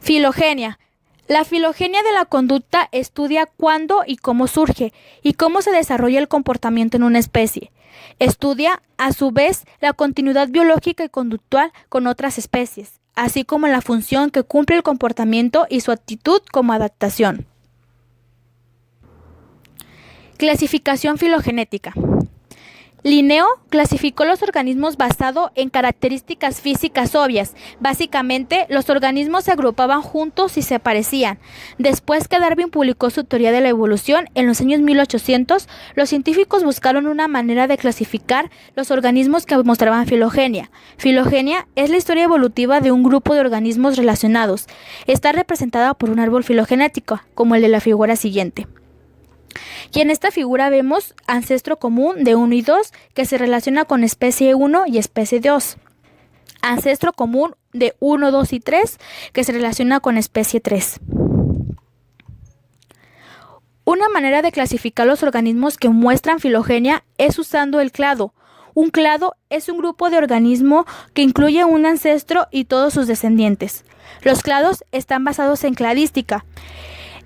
Filogenia. La filogenia de la conducta estudia cuándo y cómo surge y cómo se desarrolla el comportamiento en una especie. Estudia, a su vez, la continuidad biológica y conductual con otras especies, así como la función que cumple el comportamiento y su actitud como adaptación. Clasificación filogenética. Linneo clasificó los organismos basado en características físicas obvias. Básicamente, los organismos se agrupaban juntos si se parecían. Después que Darwin publicó su teoría de la evolución en los años 1800, los científicos buscaron una manera de clasificar los organismos que mostraban filogenia. Filogenia es la historia evolutiva de un grupo de organismos relacionados. Está representada por un árbol filogenético, como el de la figura siguiente. Y en esta figura vemos ancestro común de 1 y 2 que se relaciona con especie 1 y especie 2. Ancestro común de 1, 2 y 3 que se relaciona con especie 3. Una manera de clasificar los organismos que muestran filogenia es usando el clado. Un clado es un grupo de organismos que incluye un ancestro y todos sus descendientes. Los clados están basados en cladística.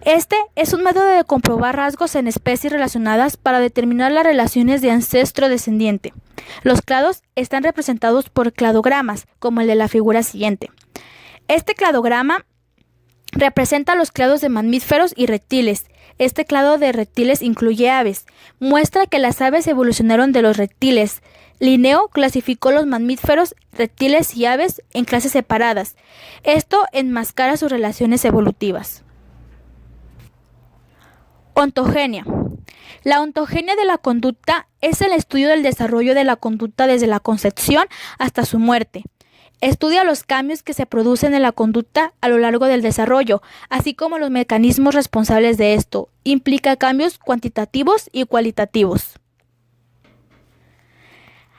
Este es un método de comprobar rasgos en especies relacionadas para determinar las relaciones de ancestro-descendiente. Los clados están representados por cladogramas, como el de la figura siguiente. Este cladograma representa los clados de mamíferos y reptiles. Este clado de reptiles incluye aves. Muestra que las aves evolucionaron de los reptiles. Linneo clasificó los mamíferos, reptiles y aves en clases separadas. Esto enmascara sus relaciones evolutivas. Ontogenia. La ontogenia de la conducta es el estudio del desarrollo de la conducta desde la concepción hasta su muerte. Estudia los cambios que se producen en la conducta a lo largo del desarrollo, así como los mecanismos responsables de esto. Implica cambios cuantitativos y cualitativos.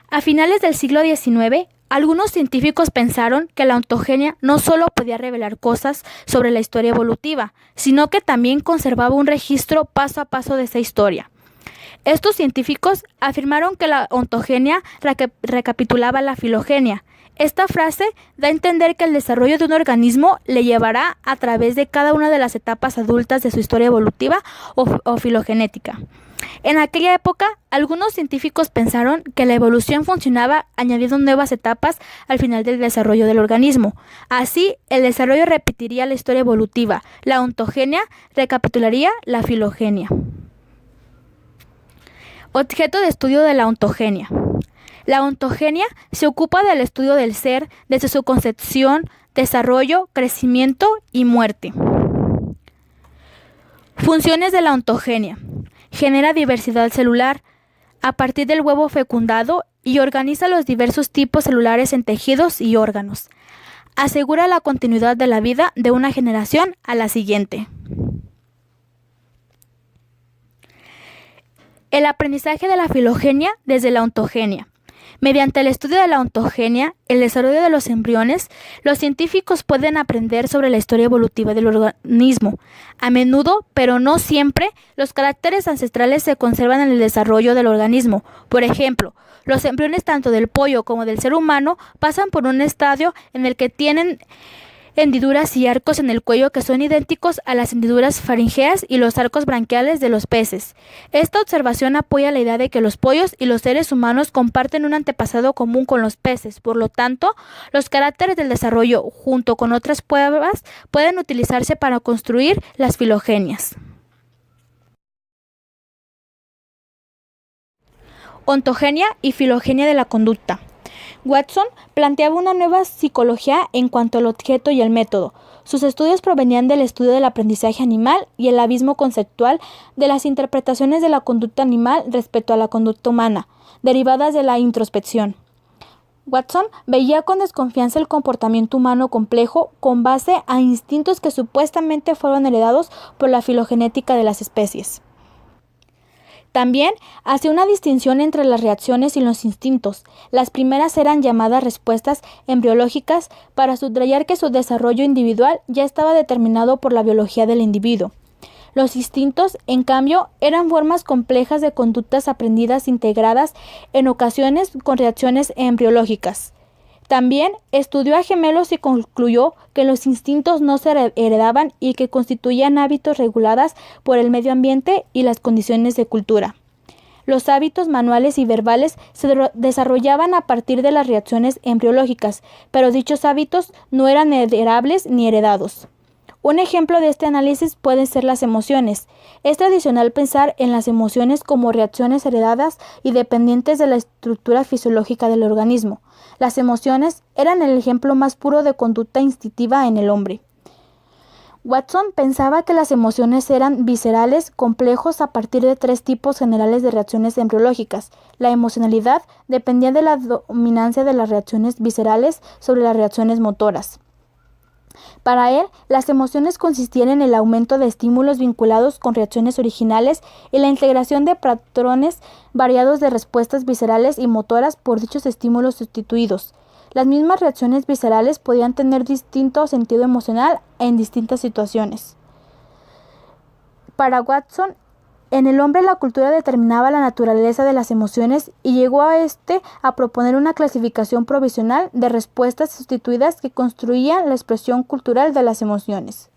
A finales del siglo XIX, algunos científicos pensaron que la ontogenia no solo podía revelar cosas sobre la historia evolutiva, sino que también conservaba un registro paso a paso de esa historia. Estos científicos afirmaron que la ontogenia recapitulaba la filogenia. Esta frase da a entender que el desarrollo de un organismo le llevará a través de cada una de las etapas adultas de su historia evolutiva o filogenética. En aquella época, algunos científicos pensaron que la evolución funcionaba añadiendo nuevas etapas al final del desarrollo del organismo. Así, el desarrollo repetiría la historia evolutiva. La ontogenia recapitularía la filogenia. Objeto de estudio de la ontogenia. La ontogenia se ocupa del estudio del ser desde su concepción, desarrollo, crecimiento y muerte. Funciones de la ontogenia. Genera diversidad celular a partir del huevo fecundado y organiza los diversos tipos celulares en tejidos y órganos. Asegura la continuidad de la vida de una generación a la siguiente. El aprendizaje de la filogenia desde la ontogenia. Mediante el estudio de la ontogenia, el desarrollo de los embriones, los científicos pueden aprender sobre la historia evolutiva del organismo. A menudo, pero no siempre, los caracteres ancestrales se conservan en el desarrollo del organismo. Por ejemplo, los embriones tanto del pollo como del ser humano pasan por un estadio en el que tienen hendiduras y arcos en el cuello que son idénticos a las hendiduras faringeas y los arcos branquiales de los peces. Esta observación apoya la idea de que los pollos y los seres humanos comparten un antepasado común con los peces. Por lo tanto, los caracteres del desarrollo, junto con otras pruebas, pueden utilizarse para construir las filogenias. Ontogenia y filogenia de la conducta. Watson planteaba una nueva psicología en cuanto al objeto y el método. Sus estudios provenían del estudio del aprendizaje animal y el abismo conceptual de las interpretaciones de la conducta animal respecto a la conducta humana, derivadas de la introspección. Watson veía con desconfianza el comportamiento humano complejo con base a instintos que supuestamente fueron heredados por la filogenética de las especies. También hacía una distinción entre las reacciones y los instintos. Las primeras eran llamadas respuestas embriológicas para subrayar que su desarrollo individual ya estaba determinado por la biología del individuo. Los instintos, en cambio, eran formas complejas de conductas aprendidas integradas en ocasiones con reacciones embriológicas. También estudió a gemelos y concluyó que los instintos no se heredaban y que constituían hábitos regulados por el medio ambiente y las condiciones de cultura. Los hábitos manuales y verbales se desarrollaban a partir de las reacciones embriológicas, pero dichos hábitos no eran heredables ni heredados. Un ejemplo de este análisis pueden ser las emociones. Es tradicional pensar en las emociones como reacciones heredadas y dependientes de la estructura fisiológica del organismo. Las emociones eran el ejemplo más puro de conducta instintiva en el hombre. Watson pensaba que las emociones eran viscerales, complejos a partir de 3 tipos generales de reacciones embriológicas. La emocionalidad dependía de la dominancia de las reacciones viscerales sobre las reacciones motoras. Para él, las emociones consistían en el aumento de estímulos vinculados con reacciones originales y la integración de patrones variados de respuestas viscerales y motoras por dichos estímulos sustituidos. Las mismas reacciones viscerales podían tener distinto sentido emocional en distintas situaciones. Para Watson, en el hombre la cultura determinaba la naturaleza de las emociones y llegó a proponer una clasificación provisional de respuestas sustituidas que construían la expresión cultural de las emociones.